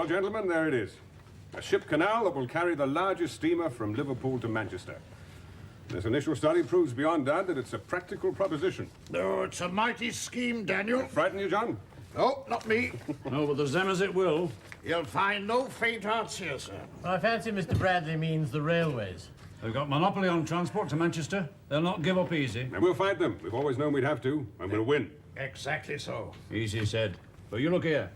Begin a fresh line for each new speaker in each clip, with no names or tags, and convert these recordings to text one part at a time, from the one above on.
Well, gentlemen, there it is. A ship canal that will carry the largest steamer from Liverpool to Manchester. This initial study proves beyond doubt that it's a practical proposition.
Oh, it's a mighty scheme, Daniel.
Frighten you, John?
No, not me.
No, but there's them as it will.
You'll find no faint hearts here, sir.
I fancy Mr. Bradley means the railways.
They've got monopoly on transport to Manchester. They'll not give up easy.
And we'll fight them. We've always known we'd have to, and we'll win.
Exactly so.
Easy said. But you look here.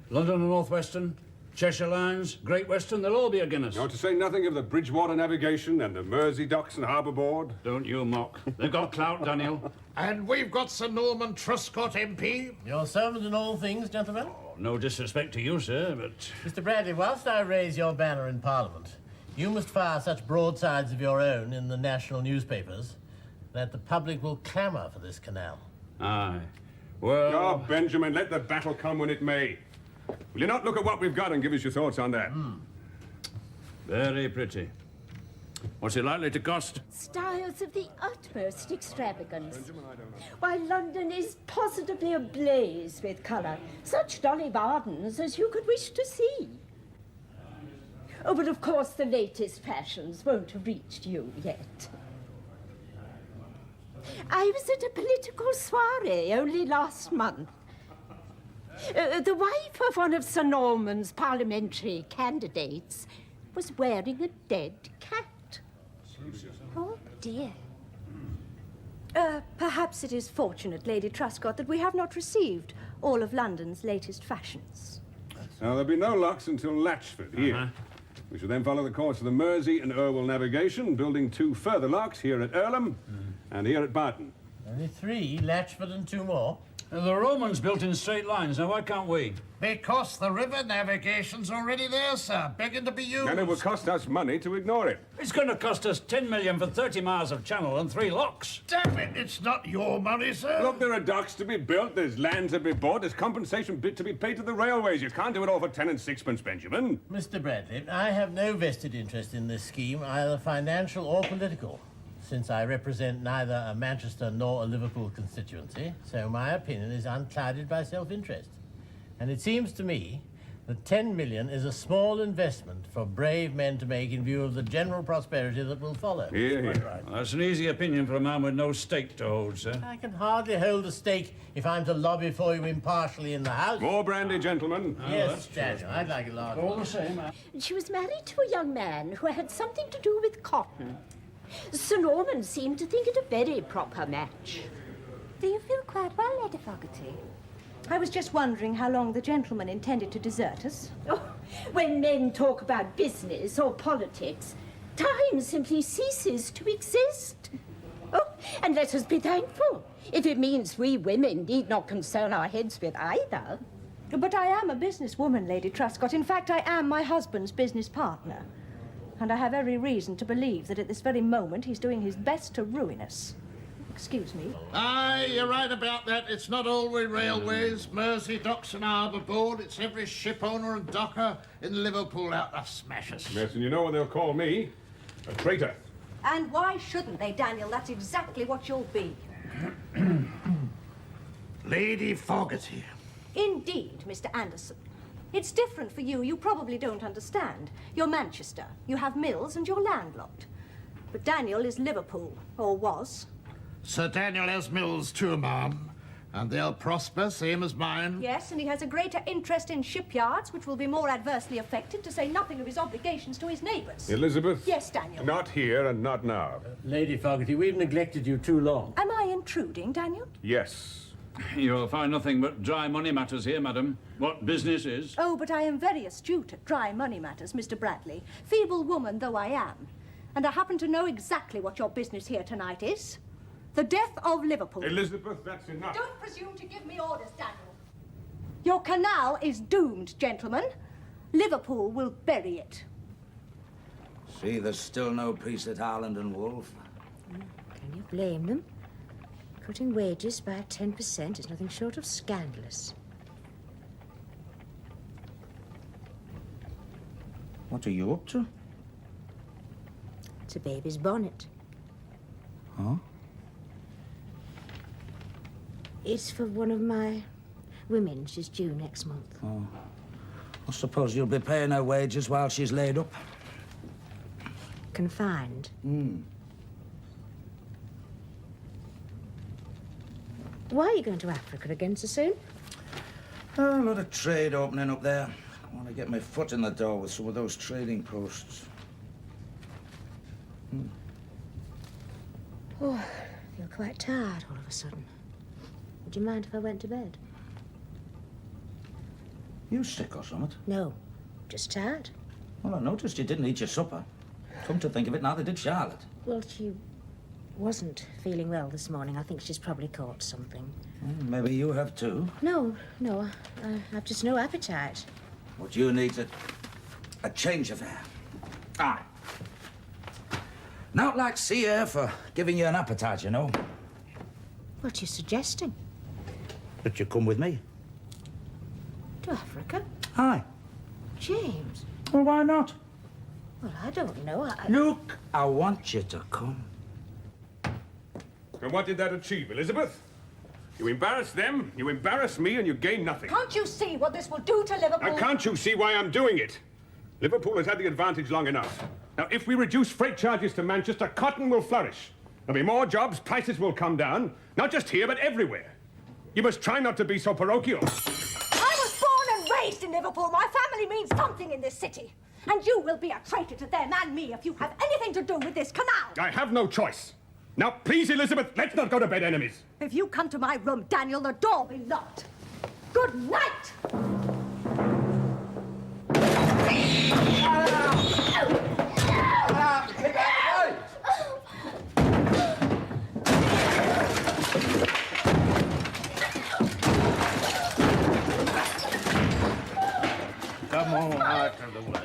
London and North Western, Cheshire Lines, Great Western, they'll all be against us.
Now, to say nothing of the Bridgewater Navigation and the Mersey Docks and Harbour Board.
Don't you mock. They've got clout, Daniel.
And we've got Sir Norman Truscott, MP.
Your servant in all things, gentlemen.
Oh, no disrespect to you, sir, but...
Mr. Bradley, whilst I raise your banner in Parliament, you must fire such broadsides of your own in the national newspapers that the public will clamour for this canal.
Aye. Well...
Oh, Benjamin, let the battle come when it may. Will you not look at what we've got and give us your thoughts on that?
Very pretty. What's it likely to cost?
Styles of the utmost extravagance. Why, London is positively ablaze with colour. Such dolly gardens as you could wish to see. Oh, but of course the latest fashions won't have reached you yet. I was at a political soiree only last month. The wife of one of Sir Norman's parliamentary candidates was wearing a dead cat.
Oh, dear.
Perhaps it is fortunate, Lady Truscott, that we have not received all of London's latest fashions.
Now, there'll be no locks until Latchford, here. We shall then follow the course of the Mersey and Irwell navigation, building 2 further locks here at Earlham and here at Barton.
Only 3, Latchford and 2 more.
The Romans built in straight lines, now why can't we?
Because the river navigation's already there, sir, begging to be used.
And it will cost us money to ignore it.
It's going to cost us 10 million for 30 miles of channel and 3 locks.
Damn it, it's not your money, sir.
Look, there are docks to be built, there's land to be bought, there's compensation to be paid to the railways. You can't do it all for 10 and 6pence, Benjamin.
Mr. Bradley, I have no vested interest in this scheme, either financial or political, since I represent neither a Manchester nor a Liverpool constituency, so my opinion is unclouded by self-interest. And it seems to me that 10 million is a small investment for brave men to make in view of the general prosperity that will follow.
Here, here.
Right.
Well, that's an easy opinion for a man with no stake to hold, sir.
I can hardly hold a stake if I'm to lobby for you impartially in the House.
More brandy, gentlemen.
Yes, Daniel, I'd like a large
All the same.
She was married to a young man who had something to do with cotton. Sir Norman seemed to think it a very proper match.
Do you feel quite well, Lady Fogarty?
I was just wondering how long the gentleman intended to desert us.
Oh, when men talk about business or politics, time simply ceases to exist. Oh, and let us be thankful if it means we women need not concern our heads with either.
But I am a businesswoman, Lady Truscott. In fact, I am my husband's business partner. And I have every reason to believe that at this very moment he's doing his best to ruin us. Excuse me.
Aye, you're right about that. It's not only railways, Mersey Docks and Harbour Board. It's every ship owner and docker in Liverpool out to smash us.
Yes, and you know what they'll call me? A traitor.
And why shouldn't they, Daniel? That's exactly what you'll be.
Lady Fogarty.
Indeed, Mr. Anderson. It's different for you. You probably don't understand. You're Manchester. You have mills and you're landlocked. But Daniel is Liverpool, or was.
Sir Daniel has mills too, ma'am. And they'll prosper, same as mine.
Yes, and he has a greater interest in shipyards, which will be more adversely affected, to say nothing of his obligations to his neighbours.
Elizabeth?
Yes, Daniel.
Not here and not now.
Lady Fogarty, we've neglected you too long.
Am I intruding, Daniel?
Yes.
You'll find nothing but dry money matters here, madam. What business is?
Oh, but I am very astute at dry money matters, Mr. Bradley, feeble woman though I am. And I happen to know exactly what your business here tonight is. The death of Liverpool.
Elizabeth, that's enough.
Don't presume to give me orders, Daniel. Your canal is doomed, gentlemen. Liverpool will bury it.
See, there's still no peace at Harland and Wolff.
Can you blame them? Cutting wages by 10% is nothing short of scandalous.
What are you up to?
It's a baby's bonnet.
Huh?
It's for one of my women. She's due next month.
Oh. I suppose you'll be paying her wages while she's laid up.
Confined? Why are you going to Africa again so soon?
A lot of trade opening up there. I want to get my foot in the door with some of those trading posts.
Oh, I feel quite tired all of a sudden. Would you mind if I went to bed?
You sick or something?
No, just tired.
Well, I noticed you didn't eat your supper. Come to think of it, neither did Charlotte.
Well, she wasn't feeling well this morning. I think she's probably caught something.
Maybe you have too.
No, I've just no appetite.
What you need is a change of air. Aye. Not like sea air for giving you an appetite, you know.
What are you suggesting?
That you come with me.
To Africa?
Aye.
James.
Well, why not?
Well, I don't know.
Look, I want you to come.
And what did that achieve, Elizabeth? You embarrass them, you embarrass me, and you gain nothing.
Can't you see what this will do to Liverpool?
And can't you see why I'm doing it? Liverpool has had the advantage long enough. Now, if we reduce freight charges to Manchester, cotton will flourish. There'll be more jobs, prices will come down, not just here, but everywhere. You must try not to be so parochial.
I was born and raised in Liverpool. My family means something in this city. And you will be a traitor to them and me if you have anything to do with this canal.
I have no choice. Now, please, Elizabeth, let's not go to bed enemies.
If you come to my room, Daniel, the door will be locked. Good night!
Come on out of the way.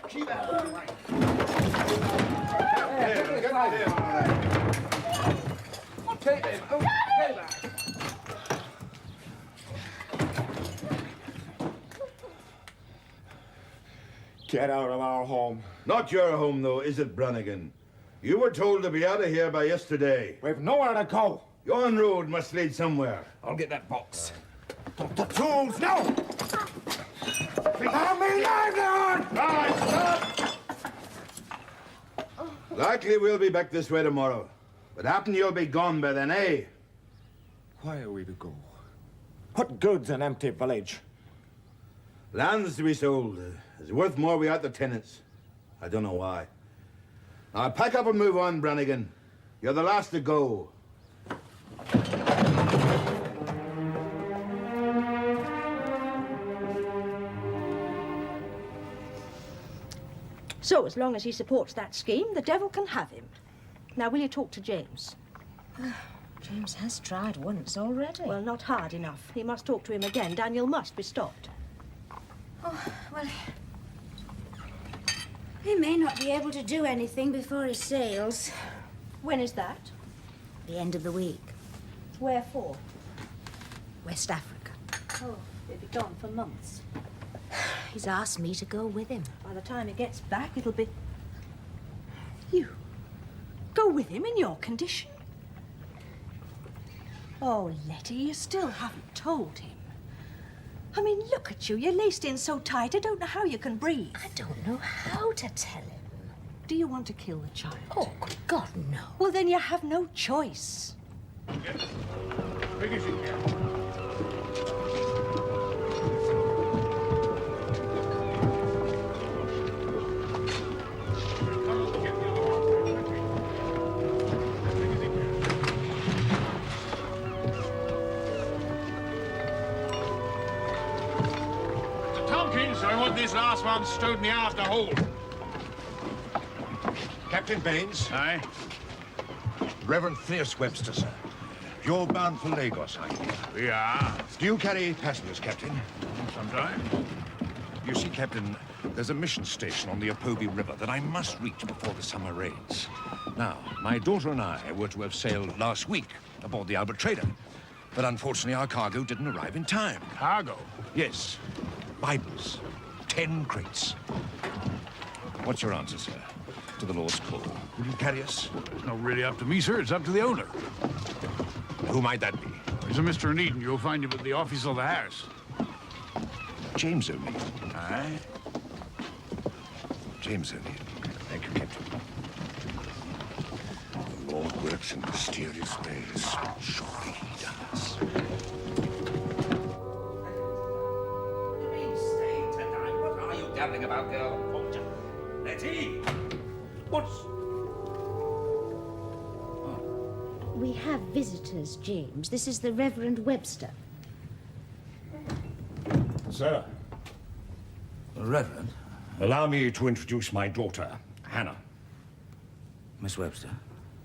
Keep out of the way.
Take him. Oh, stay back.
Get out of our home.
Not your home, though, is it, Brannigan? You were told to be out of here by yesterday.
We've nowhere to go.
Yon road must lead somewhere.
I'll get that box.
The tools, no! Let me livelihood!
Right, stop! Likely we'll be back this way tomorrow. But happen you'll be gone by then, eh?
Why are we to go? What good's an empty village?
Land's to be sold. It's worth more without the tenants. I don't know why. Now, pack up and move on, Brannigan. You're the last to go.
So, as long as he supports that scheme, the devil can have him. Now, will you talk to James?
James has tried once already.
Well, not hard enough. He must talk to him again. Daniel must be stopped.
Oh, well, he may not be able to do anything before he sails.
When is that?
The end of the week.
Where for?
West Africa.
Oh, he'll be gone for months.
He's asked me to go with him.
By the time he gets back, it'll be... You go with him in your condition? Oh, Letty, you still haven't told him. I mean, look at you. You're laced in so tight, I don't know how you can breathe.
I don't know how to tell him.
Do you want to kill the child?
Oh, good God, no.
Well, then you have no choice.
Big as you can.
I want this last one stowed in the after hold.
Captain Baines?
Aye?
Reverend Webster, sir. You're bound for Lagos, I hear.
We are.
Do you carry passengers, Captain?
Sometimes.
You see, Captain, there's a mission station on the Opobi River that I must reach before the summer rains. Now, my daughter and I were to have sailed last week aboard the Albert Trader, but unfortunately our cargo didn't arrive in time.
Cargo?
Yes. Bibles. 10 crates. What's your answer, sir, to the Lord's call? Will you carry us?
It's not really up to me, sir. It's up to the owner.
Who might that be?
He's a Mr. Eden. You'll find him at the office of the house.
James O'Neill.
Aye?
James O'Neill. Thank you, Captain. The Lord works in mysterious ways. Surely he does.
What are you gabbling about, girl? Letty! What's...
We have visitors, James. This is the Reverend Webster.
Sir,
Reverend?
allow me to introduce my daughter, Hannah.
Miss Webster?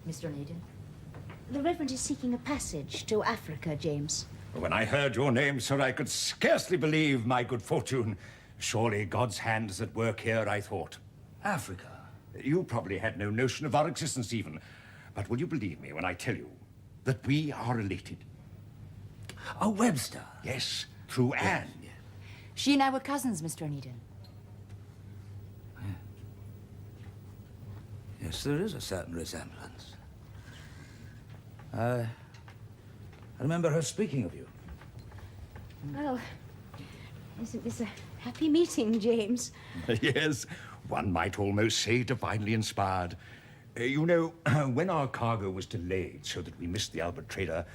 Mr. Eden. The Reverend is seeking a passage to Africa, James.
When I heard your name, sir, I could scarcely believe my good fortune. Surely God's hand is at work here, I thought.
Africa?
You probably had no notion of our existence even. But will you believe me when I tell you that we are related?
Oh, Webster?
Yes, through Anne.
She and I were cousins, Mr. Eden.
Yes, there is a certain resemblance. I remember her speaking of you.
Well, isn't this a happy meeting, James?
Yes, one might almost say divinely inspired. You know, when our cargo was delayed so that we missed the Albert trader,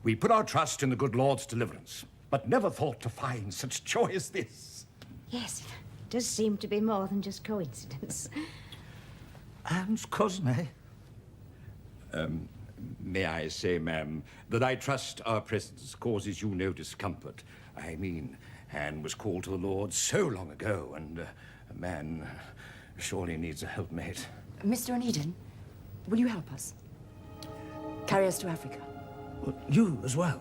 we put our trust in the good Lord's deliverance, but never thought to find such joy as this.
Yes, it does seem to be more than just coincidence.
Anne's cousin, eh?
May I say, ma'am, that I trust our presence causes you no discomfort. I mean, Anne was called to the Lord so long ago, and a man surely needs a helpmate.
Mr. Eden, will you help us? Carry us to Africa.
Well, you as well?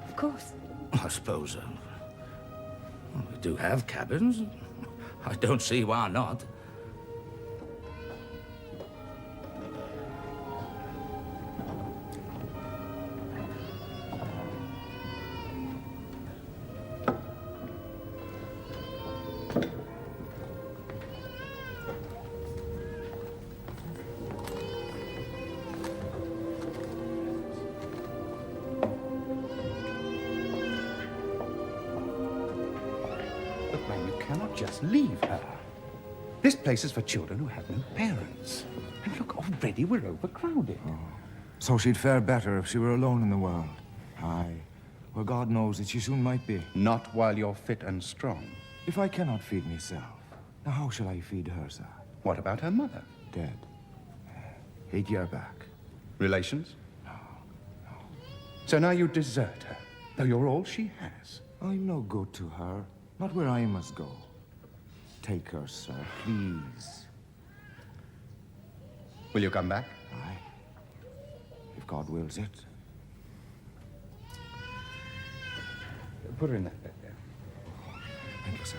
Of course.
I suppose we do have cabins. I don't see why not.
Just leave her. This place is for children who have no parents. And look, already we're overcrowded.
Oh, so she'd fare better if she were alone in the world. Aye. Well, God knows that she soon might be.
Not while you're fit and strong.
If I cannot feed myself, now how shall I feed her, sir?
What about her mother?
Dead. 8 years back.
Relations?
No.
So now you desert her, though you're all she has.
I'm no good to her. Not where I must go. Take her, sir, please.
Will you come back?
Aye. If God wills it.
Put her in that bed there.
Thank you, sir.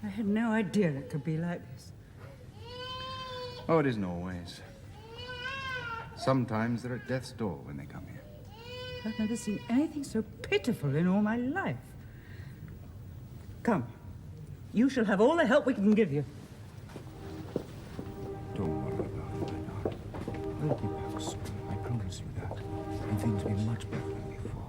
I had no idea it could be like this.
Oh, it isn't always. Sometimes they're at death's door when they come here.
I've never seen anything so pitiful in all my life. Come. You shall have all the help we can give you.
Don't worry about it, my darling. We'll be back soon. I promise you that. And things will be much better than before.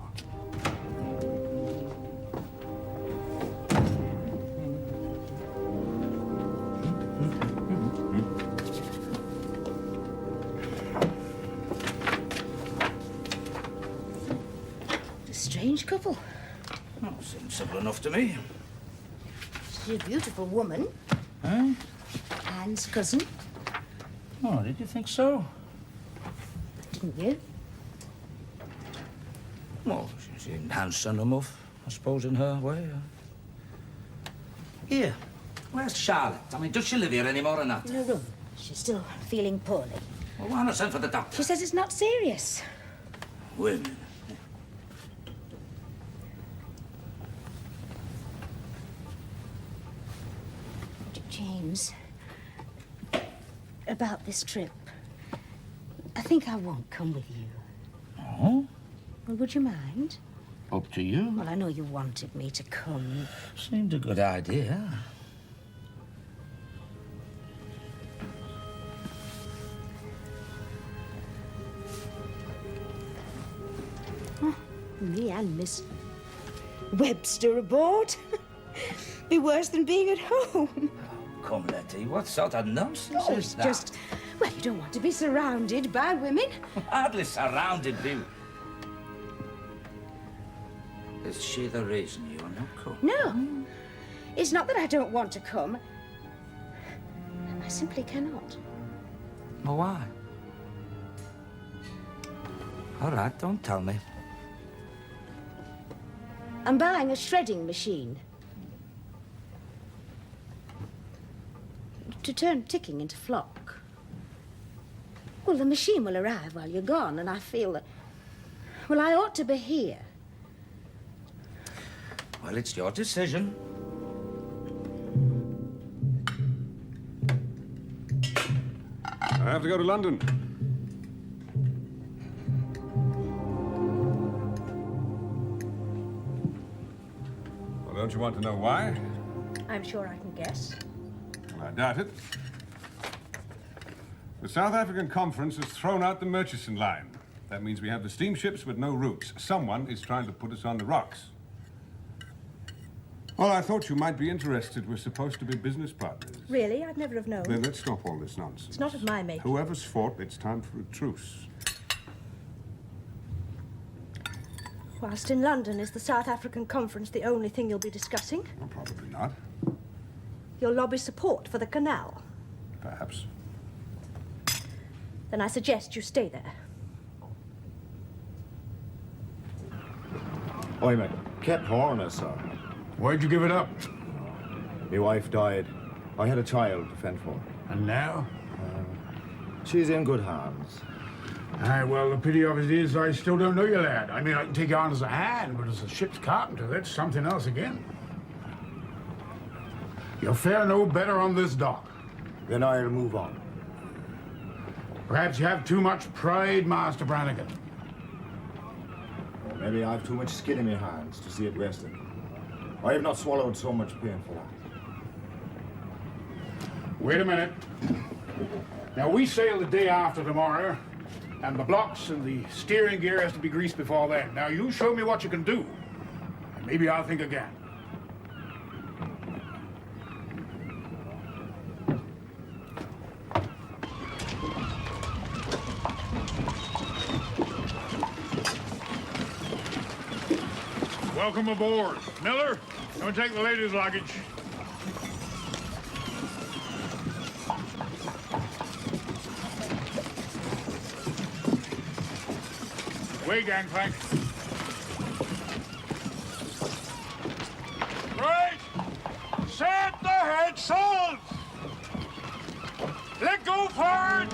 Strange couple.
Oh, seems simple enough to me.
She's a beautiful woman.
Huh?
Anne's cousin.
Oh, did you think so?
Didn't you?
Well, she seemed handsome enough, I suppose, in her way. Here, where's Charlotte? I mean, does she live here anymore or not?
In her room. She's still feeling poorly.
Well, why not send for the doctor?
She says it's not serious.
Wait a minute.
James, about this trip. I think I won't come with you.
Oh?
Well, would you mind?
Up to you.
Well, I know you wanted me to come.
Seemed a good idea.
Oh, me and Miss Webster aboard. Be worse than being at home.
Come, Letty, what sort of nonsense is that?
Just, well, you don't want to be surrounded by women.
Hardly surrounded, do. Is she the reason you're not coming?
No. It's not that I don't want to come. I simply cannot.
Well, why? All right, don't tell me.
I'm buying a shredding machine. To turn ticking into flock. Well, the machine will arrive while you're gone, and I feel that... Well, I ought to be here.
Well, it's your decision.
I have to go to London. Well, don't you want to know why?
I'm sure I can guess.
Well, I doubt it. The South African Conference has thrown out the Murchison line. That means we have the steamships with no routes. Someone is trying to put us on the rocks. Well, I thought you might be interested. We're supposed to be business partners.
Really? I'd never have known.
Then let's stop all this nonsense.
It's not of my making.
Whoever's fought, it's time for a truce.
Whilst in London, is the South African Conference the only thing you'll be discussing?
Well, probably not.
You'll lobby support for the canal.
Perhaps.
Then I suggest you stay there.
I'm a Cape Horner, sir.
Why'd you give it up?
My wife died. I had a child to fend for.
And now?
She's in good hands.
Aye, well, the pity of it is I still don't know you, lad. I mean, I can take you on as a hand, but as a ship's carpenter, that's something else again. You'll fare no better on this dock.
Then I'll move on.
Perhaps you have too much pride, Master Brannigan.
Maybe I've too much skin in my hands to see it rested. I have not swallowed so much pain for that.
Wait a minute. Now, we sail the day after tomorrow, and the blocks and the steering gear has to be greased before then. Now, you show me what you can do, and maybe I'll think again. Welcome aboard. Miller, come take the ladies' luggage. Way, gangplank. Right! Set the head sails! Let go forward!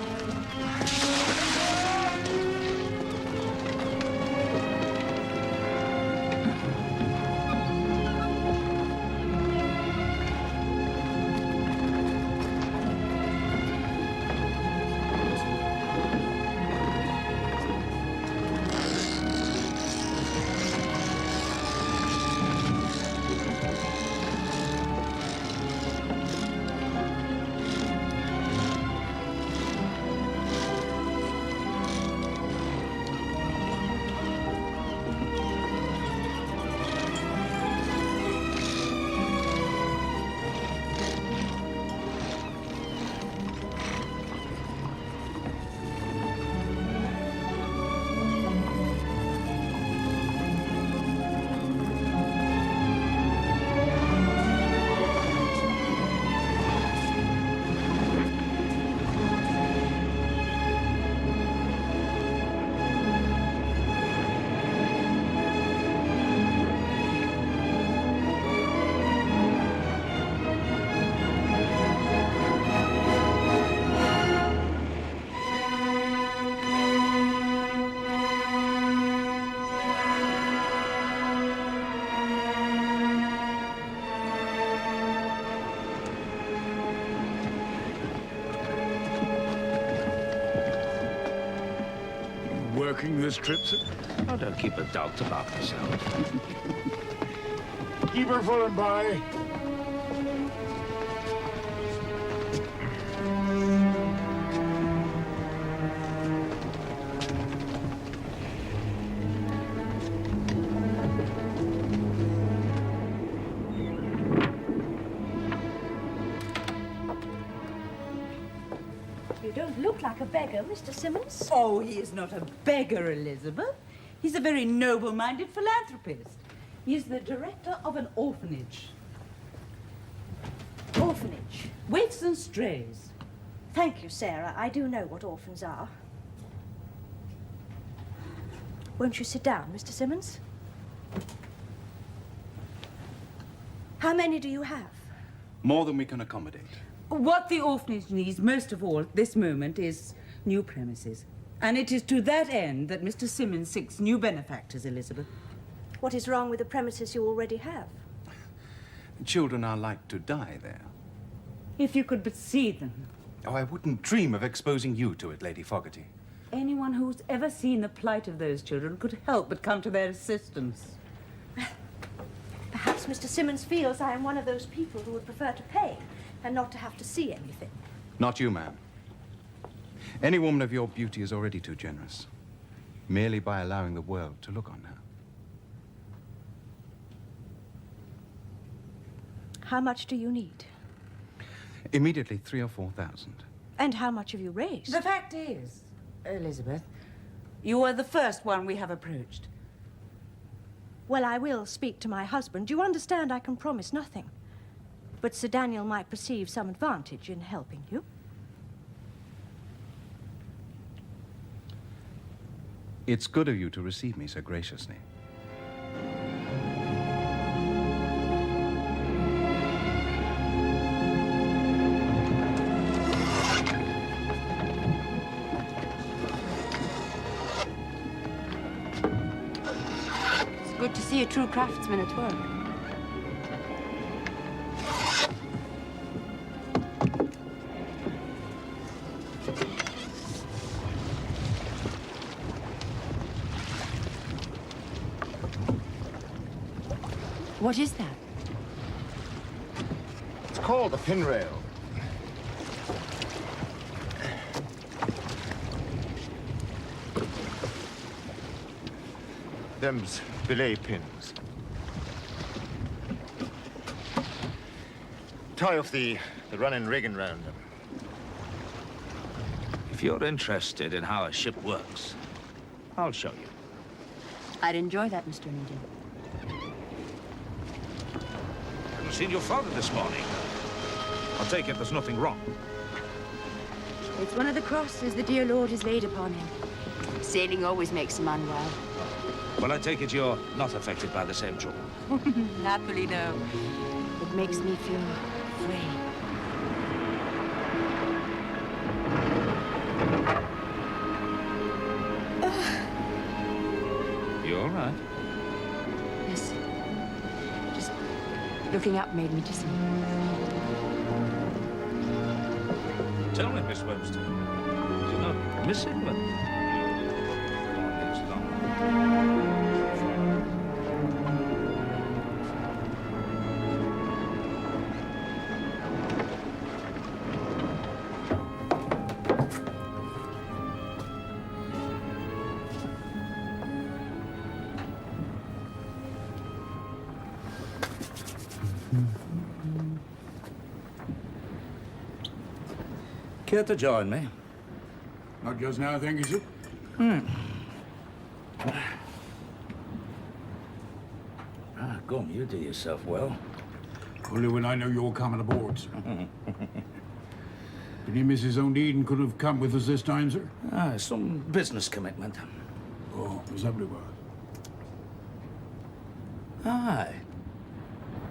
working this trip, sir? I don't keep a dog to bark myself.
Keep her full and by.
You don't look like a beggar, Mr. Simmons.
Oh, he is not a beggar, Elizabeth. He's a very noble-minded philanthropist. He is the director of an orphanage.
Orphanage?
Waifs and strays.
Thank you, Sarah. I do know what orphans are. Won't you sit down, Mr. Simmons? How many do you have?
More than we can accommodate.
What the orphanage needs most of all at this moment is new premises. And it is to that end that Mr. Simmons seeks new benefactors, Elizabeth.
What is wrong with the premises you already have?
Children are like to die there.
If you could but see them.
Oh, I wouldn't dream of exposing you to it, Lady Fogarty.
Anyone who's ever seen the plight of those children could help but come to their assistance.
Perhaps Mr. Simmons feels I am one of those people who would prefer to pay and not to have to see anything.
Not you, ma'am. Any woman of your beauty is already too generous, merely by allowing the world to look on her.
How much do you need?
Immediately 3,000 or 4,000.
And how much have you raised?
The fact is, Elizabeth, you are the first one we have approached.
Well, I will speak to my husband. You understand I can promise nothing. But Sir Daniel might perceive some advantage in helping you.
It's good of you to receive me so graciously.
It's good to see a true craftsman at work. What is that?
It's called a pin rail. Them's belay pins. Tie off the running rigging round them.
If you're interested in how a ship works, I'll show you.
I'd enjoy that, Mr. Needham.
Haven't seen your father this morning. I'll take it there's nothing wrong.
It's one of the crosses the dear Lord has laid upon him. Sailing always makes him unwell.
Well, I take it you're not affected by the same trouble.
Happily, no. It makes me feel free.
You all right?
Yes. Just looking up made me dizzy.
Tell me, Miss Webster, do you not miss England? It's long.
Care to join me?
Not just now, thank you, sir.
Go on, you do yourself well.
Only when I know you're coming aboard, sir. Did he miss his own deed and couldn't have come with us this time, sir?
Some business commitment.
Oh, was that what it was?
Aye.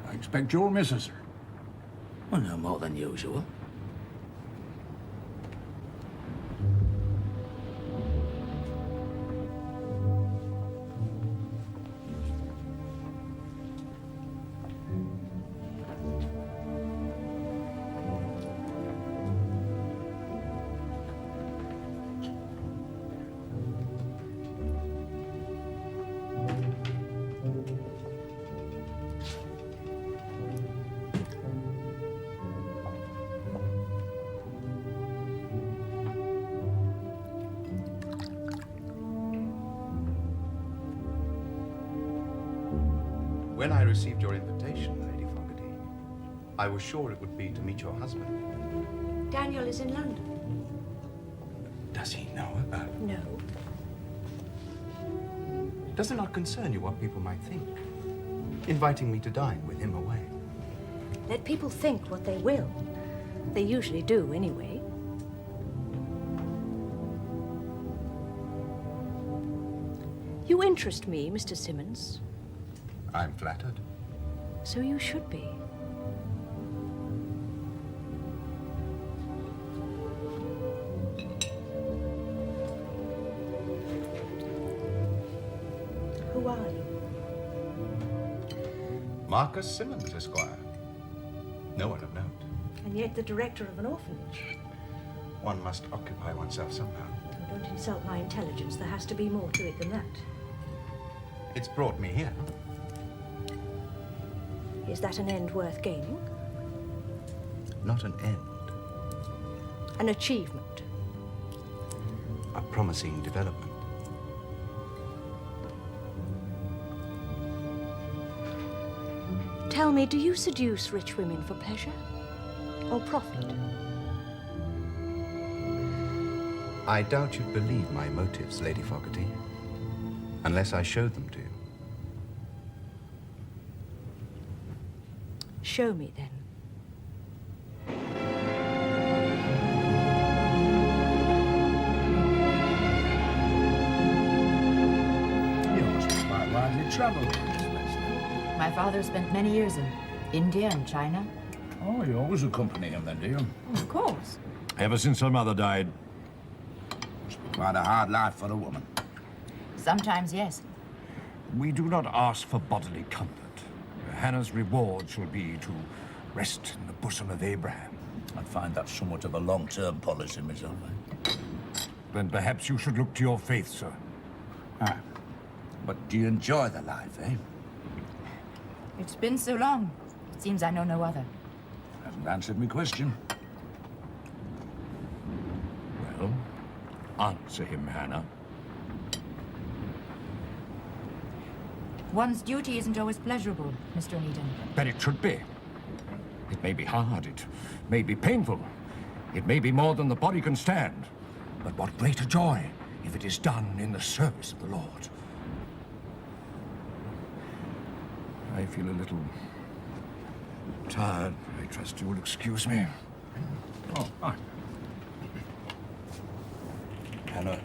I expect you'll miss us, sir.
Well, no more than usual.
When I received your invitation, Lady Fogarty, I was sure it would be to meet your husband.
Daniel is in London.
Does he know about it?
No.
Does it not concern you what people might think? Inviting me to dine with him away.
Let people think what they will. They usually do, anyway. You interest me, Mr. Simmons.
I'm flattered.
So you should be. Who are you?
Marcus Simmons, Esquire. No one of note.
And yet the director of an orphanage.
One must occupy oneself somehow.
Oh, don't insult my intelligence. There has to be more to it than that.
It's brought me here.
Is that an end worth gaining?
Not an end.
An achievement.
A promising development.
Tell me, do you seduce rich women for pleasure or profit?
I doubt you'd believe my motives, Lady Fogarty, unless I showed them to you.
Show me, then.
You must be quite widely travelled.
My father spent many years in India and China.
Oh, you always accompany him then, do you?
Of course.
Ever since her mother died.
Must be quite a hard life for a woman.
Sometimes, yes.
We do not ask for bodily comfort. Hannah's reward shall be to rest in the bosom of Abraham.
I find that somewhat of a long-term policy myself.
Then perhaps you should look to your faith, sir.
Ah. But do you enjoy the life, eh?
It's been so long. It seems I know no other.
Hasn't answered my question.
Well, answer him, Hannah.
One's duty isn't always pleasurable, Mr. Eden.
But it should be. It may be hard, it may be painful, it may be more than the body can stand. But what greater joy if it is done in the service of the Lord. I feel a little tired. I trust you will excuse me.
Oh, hi.
Hannah,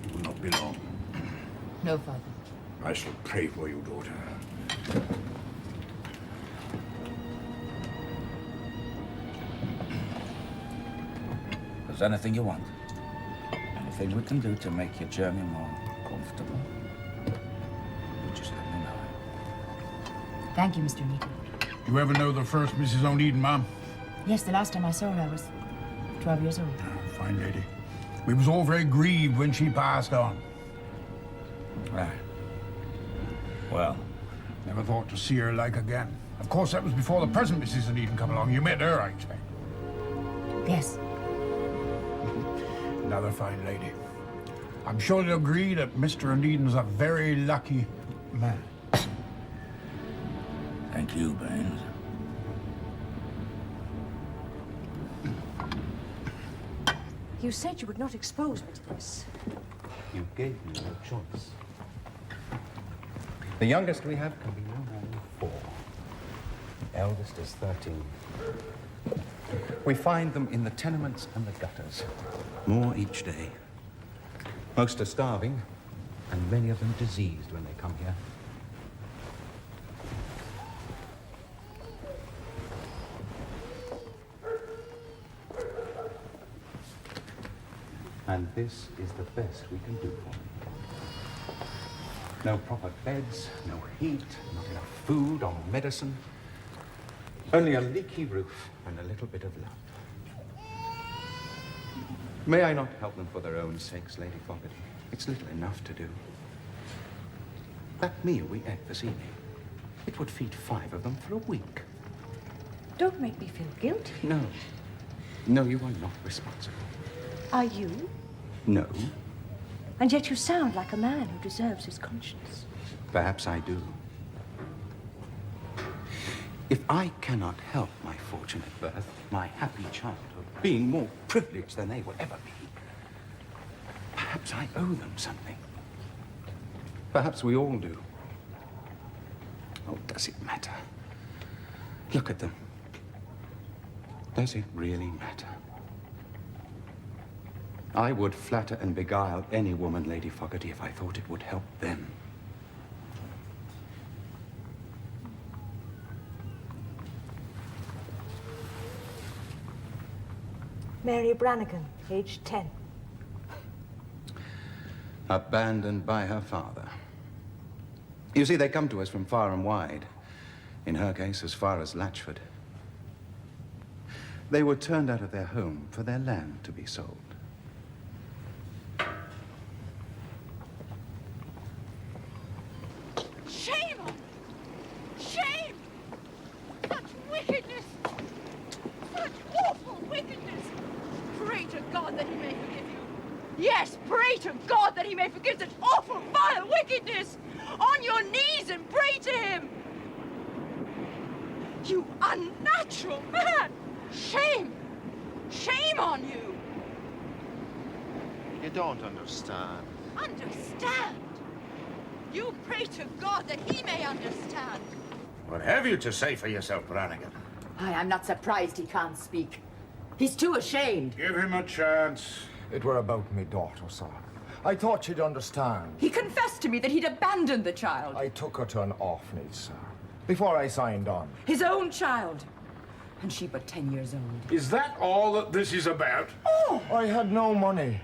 it will not be long.
No, Father.
I shall pray for you, daughter.
Is there anything you want? Anything we can do to make your journey more comfortable? You just let me know.
Thank you, Mr. Eden.
You ever know the first Mrs. O'Needen, ma'am?
Yes, the last time I saw her, I was 12 years old.
Oh, fine lady. We was all very grieved when she passed on.
Right. Well,
never thought to see her like again. Of course, that was before the present Mrs. O'Needen come along. You met her, I expect.
Yes.
Another fine lady. I'm sure you'll agree that Mr. O'Needen's a very lucky man.
Thank you, Baines.
You said you would not expose me to this.
You gave me no choice. The youngest we have can be no more than 4. The eldest is 13. We find them in the tenements and the gutters. More each day. Most are starving, and many of them diseased when they come here. And this is the best we can do for them. No proper beds, no heat, not enough food or medicine. Only a leaky roof and a little bit of love. May I not help them for their own sakes, Lady Fogarty? It's little enough to do. That meal we ate this evening, it would feed 5 of them for a week.
Don't make me feel guilty.
No. No, you are not responsible.
Are you?
No.
And yet you sound like a man who deserves his conscience.
Perhaps I do. If I cannot help my fortunate birth, my happy childhood, being more privileged than they will ever be, perhaps I owe them something. Perhaps we all do. Oh, does it matter? Look at them. Does it really matter? I would flatter and beguile any woman, Lady Fogarty, if I thought it would help them.
Mary Brannigan, aged 10.
Abandoned by her father. You see, they come to us from far and wide. In her case, as far as Latchford. They were turned out of their home for their land to be sold.
Shame on you! Shame! Such wickedness! Such awful wickedness! Pray to God that he may forgive you. Yes, pray to God that he may forgive such awful, vile wickedness! On your knees and pray to him! You unnatural man! Shame! Shame on you!
You don't understand.
Understand? You pray to God that he may understand.
What have you to say for yourself, Brannigan?
I am not surprised he can't speak. He's too ashamed.
Give him a chance.
It were about me daughter, sir. I thought you'd understand.
He confessed to me that he'd abandoned the child.
I took her to an orphanage, sir, before I signed on.
His own child. And she but 10 years old.
Is that all that this is about?
Oh! I had no money.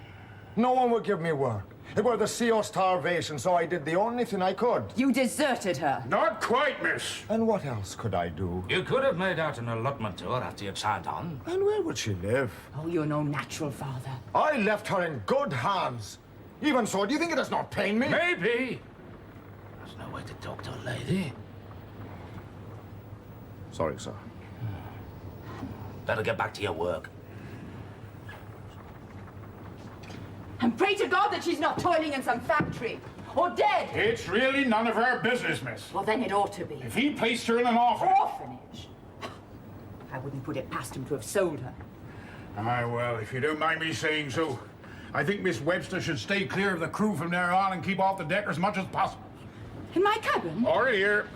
No one would give me work. It were the sea of starvation, so I did the only thing I could.
You deserted her.
Not quite, miss.
And what else could I do?
You could have made out an allotment to her after you'd signed on.
And where would she live?
Oh, you're no natural father.
I left her in good hands. Even so, do you think it does not pain me?
Maybe. There's no way to talk to a lady.
Sorry, sir.
Better get back to your work.
And pray to God that she's not toiling in some factory. Or dead.
It's really none of our business, miss.
Well, then it ought to be.
If he placed her in an orphanage.
Orphanage? I wouldn't put it past him to have sold her.
Aye, well, if you don't mind me saying so, I think Miss Webster should stay clear of the crew from there on and keep off the deck as much as possible.
In my cabin?
Or here.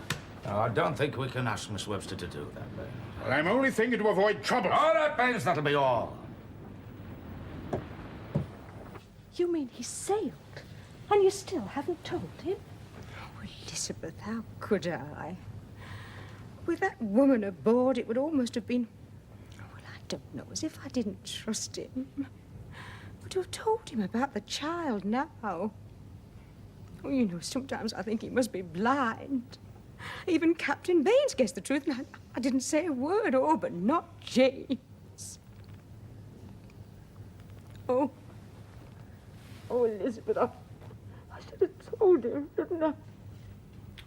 I don't think we can ask Miss Webster to do that, Ben.
Well, I'm only thinking to avoid trouble.
All right, Ben, that'll be all.
You mean he sailed? And you still haven't told him?
Oh, Elizabeth, how could I? With that woman aboard, it would almost have been... Well, I don't know, as if I didn't trust him. But to have told him about the child now... Oh, you know, sometimes I think he must be blind. Even Captain Baines guessed the truth, and I didn't say a word, but not James. Oh, Elizabeth, I should have told him, shouldn't I?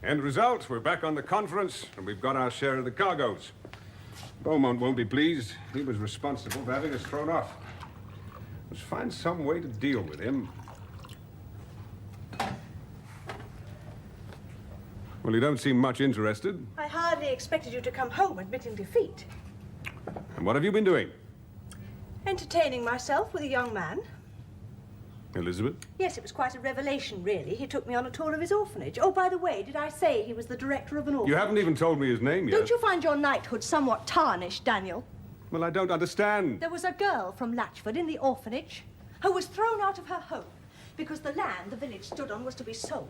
End result, we're back on the conference, and we've got our share of the cargoes. Beaumont won't be pleased. He was responsible for having us thrown off. Let's find some way to deal with him. Well, you don't seem much interested.
I hardly expected you to come home admitting defeat.
And what have you been doing?
Entertaining myself with a young man.
Elizabeth?
Yes, it was quite a revelation, really. He took me on a tour of his orphanage. Oh, by the way, did I say he was the director of an orphanage?
You haven't even told me his name yet.
Don't you find your knighthood somewhat tarnished, Daniel?
Well, I don't understand.
There was a girl from Latchford in the orphanage who was thrown out of her home because the land the village stood on was to be sold.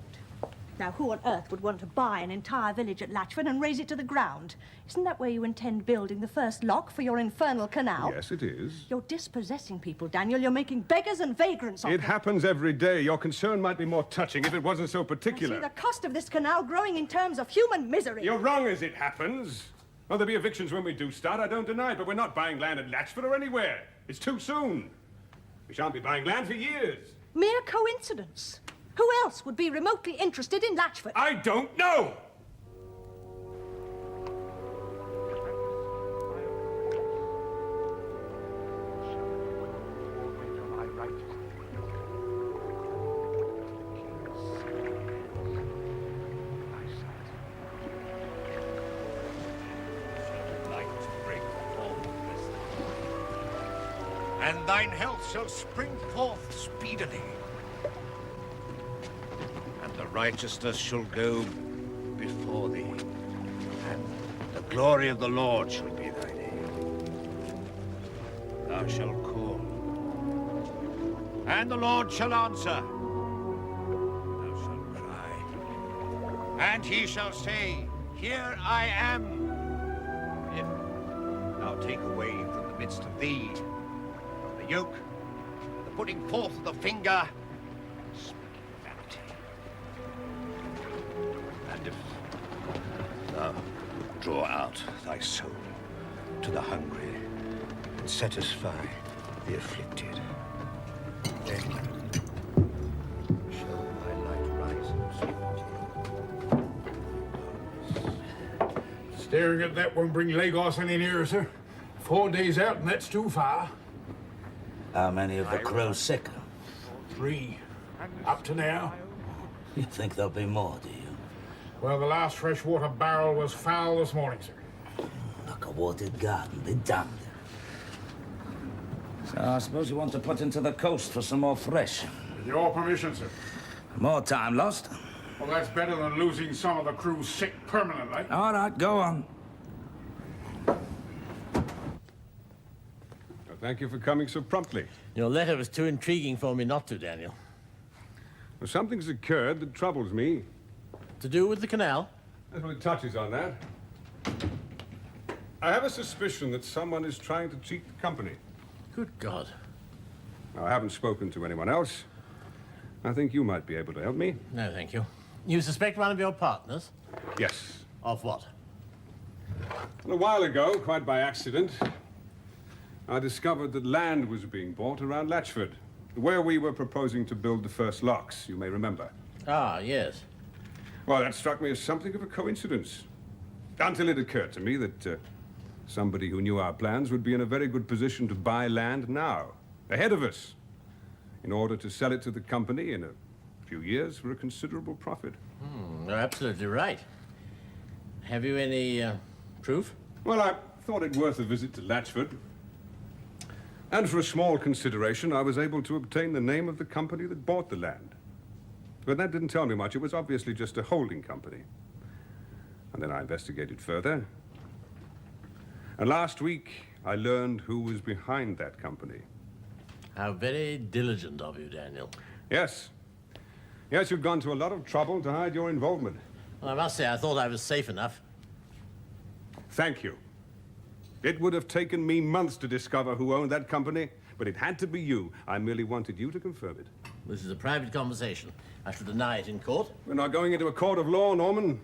Now, who on earth would want to buy an entire village at Latchford and raze it to the ground? Isn't that where you intend building the first lock for your infernal canal?
Yes, it is.
You're dispossessing people, Daniel. You're making beggars and vagrants of
It
them.
happens every day. Your concern might be more touching if it wasn't so
I
particular.
see the cost of this canal growing in terms of human misery.
You're wrong as it happens. Well, there'll be evictions when we do start, I don't deny it, but we're not buying land at Latchford or anywhere. It's too soon. We shan't be buying land for years.
Mere coincidence. Who else would be remotely interested in Latchford?
I don't know!
and thine health shall spring forth speedily. And the righteousness shall go before thee, and the glory of the Lord shall be thy name. Thou shalt call, and the Lord shall answer. Thou shalt cry, and he shall say, Here I am. If thou take away from the midst of thee the yoke, the putting forth of the finger, speaking vanity. And if thou draw out thy soul to the hungry and satisfy the afflicted, then shall thy light rise in obscurity.
Staring at that won't bring Lagos any nearer, sir. 4 days out, and that's too far.
How many of the crew sick?
3. Up to now.
You think there'll be more, do you?
Well, the last freshwater barrel was foul this morning, sir.
Like a watered garden, be damned. So I suppose you want to put into the coast for some more fresh.
With your permission, sir.
More time lost.
Well, that's better than losing some of the crew sick permanently.
All right, go on.
Well, thank you for coming so promptly.
Your letter was too intriguing for me not to, Daniel.
Well, something's occurred that troubles me.
To do with the canal?
Well, it touches on that. I have a suspicion that someone is trying to cheat the company.
Good God.
Now, I haven't spoken to anyone else. I think you might be able to help me.
No, thank you. You suspect one of your partners?
Yes.
Of what?
Well, a while ago, quite by accident, I discovered that land was being bought around Latchford, where we were proposing to build the first locks, you may remember.
Ah, yes.
Well, that struck me as something of a coincidence. Until it occurred to me that somebody who knew our plans would be in a very good position to buy land now, ahead of us, in order to sell it to the company in a few years for a considerable profit.
You're absolutely right. Have you any proof?
Well, I thought it worth a visit to Latchford. And for a small consideration, I was able to obtain the name of the company that bought the land. But that didn't tell me much. It was obviously just a holding company. And then I investigated further. And last week, I learned who was behind that company.
How very diligent of you, Daniel.
Yes. Yes, you've gone to a lot of trouble to hide your involvement.
Well, I must say, I thought I was safe enough.
Thank you. It would have taken me months to discover who owned that company, but it had to be you. I merely wanted you to confirm it.
This is a private conversation. I shall deny it in court.
We're not going into a court of law, Norman.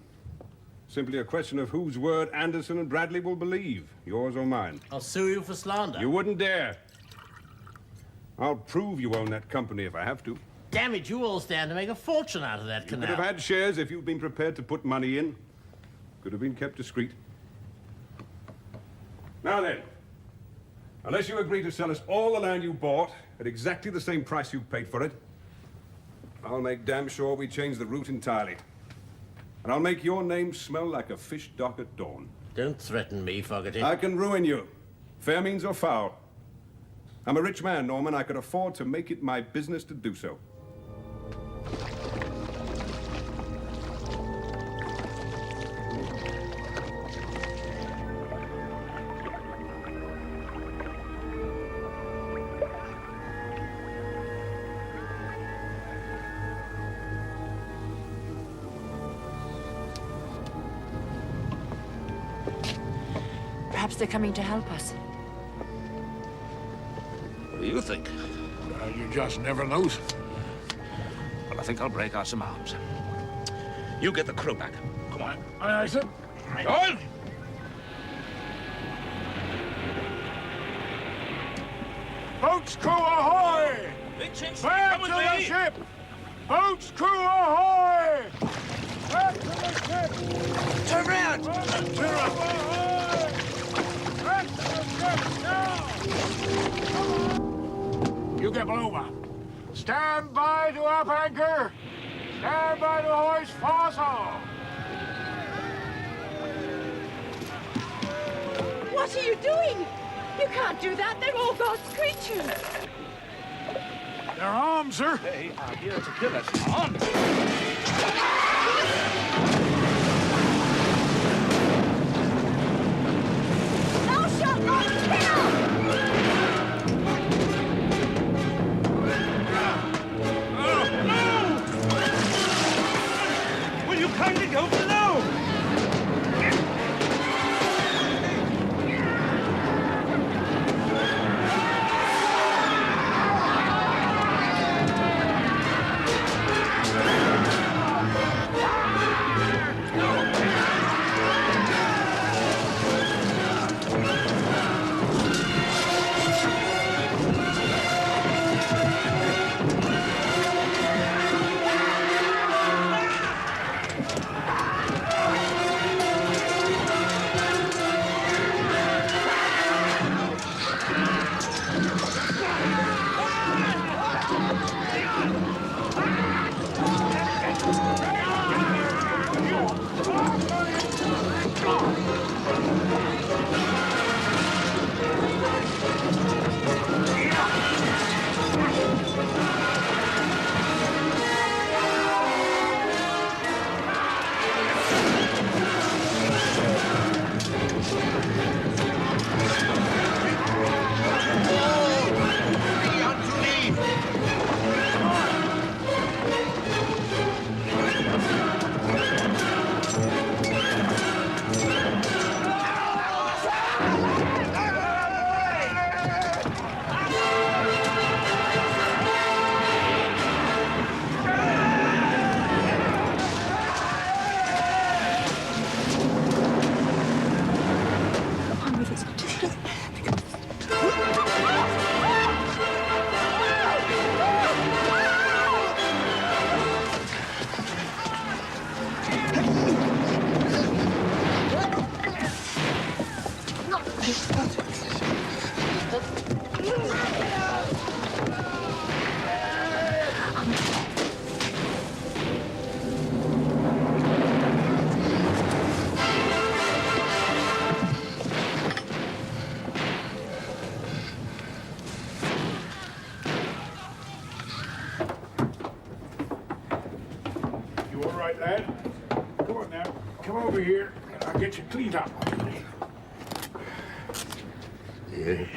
Simply a question of whose word Anderson and Bradley will believe, yours or mine.
I'll sue you for slander.
You wouldn't dare. I'll prove you own that company if I have to.
Damn it, you all stand to make a fortune out of that
You
canal.
could have had shares if you'd been prepared to put money in. Could have been kept discreet. Now then, unless you agree to sell us all the land you bought at exactly the same price you paid for it, I'll make damn sure we change the route entirely. And I'll make your name smell like a fish dock at dawn.
Don't threaten me, Fogarty.
I can ruin you, fair means or foul. I'm a rich man, Norman. I could afford to make it my business to do so.
Perhaps they're coming to help us.
What do you think?
You just never know.
Well, I think I'll break out some arms. You get the crew back. Come on.
Aye, aye, sir.
Go on!
Boats crew ahoy! Back to the ship! Boats crew ahoy! Back to the ship!
Turn round!
Turn around! Back to the ship now! You get below, man. Stand by to up anchor! Stand by to hoist foresail!
What are you doing? You can't do that. They're all God's creatures.
Their arms are...
They are here to kill us. On!
Thou shalt not kill!
Will you kindly go below?
You all right, lad? Come on now. Come over here, and I'll get you cleaned up.
You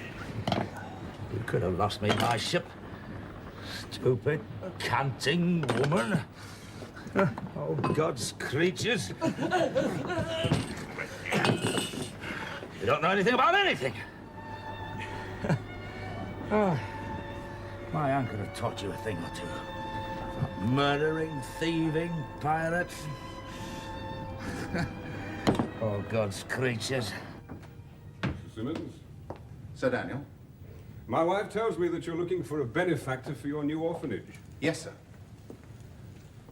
could have lost me my ship. Stupid, canting woman. Oh, God's creatures. You don't know anything about anything. Oh, my aunt could have taught you a thing or two. Murdering, thieving, pirates. Oh, God's creatures.
Mr. Simmons?
Sir Daniel?
My wife tells me that you're looking for a benefactor for your new orphanage.
Yes, sir.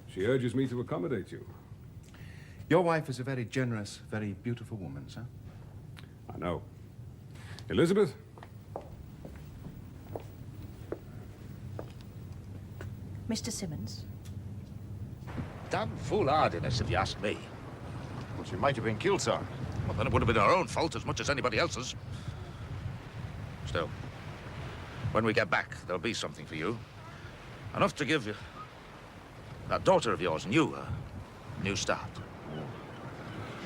She urges me to accommodate you.
Your wife is a very generous, very beautiful woman, sir.
I know. Elizabeth?
Mr. Simmons?
Damn foolhardiness, if you ask me.
Well, she might have been killed, sir.
Well, then it would have been our own fault as much as anybody else's. Still, when we get back, there'll be something for you. Enough to give you, that daughter of yours and you, a new start.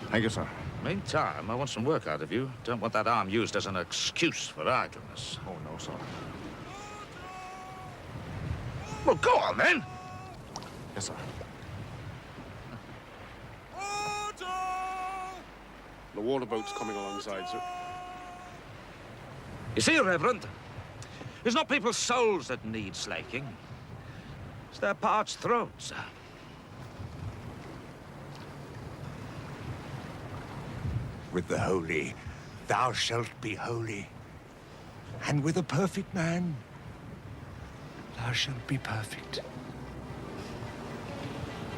Thank you, sir.
Meantime, I want some work out of you. Don't want that arm used as an excuse for idleness.
Oh, no, sir.
Well, go on, then.
Yes, sir.
The water boat's coming alongside, sir.
You see, Reverend, it's not people's souls that need slaking. It's their parched throats.
With the holy, thou shalt be holy. And with a perfect man, thou shalt be perfect.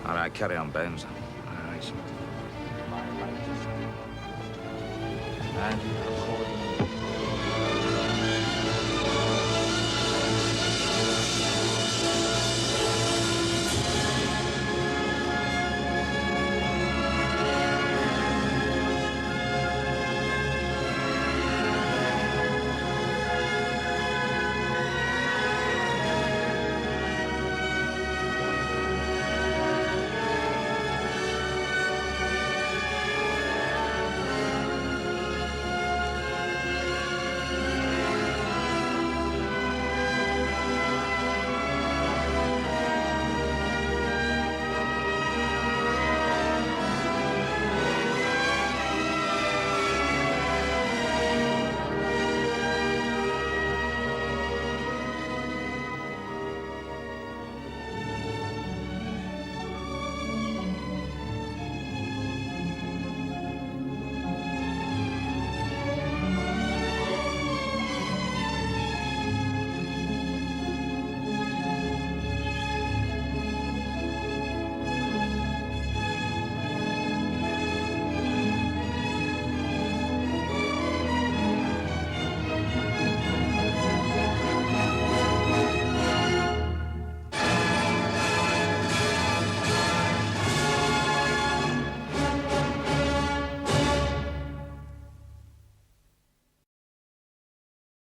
All right, carry on, Baines. All right.
And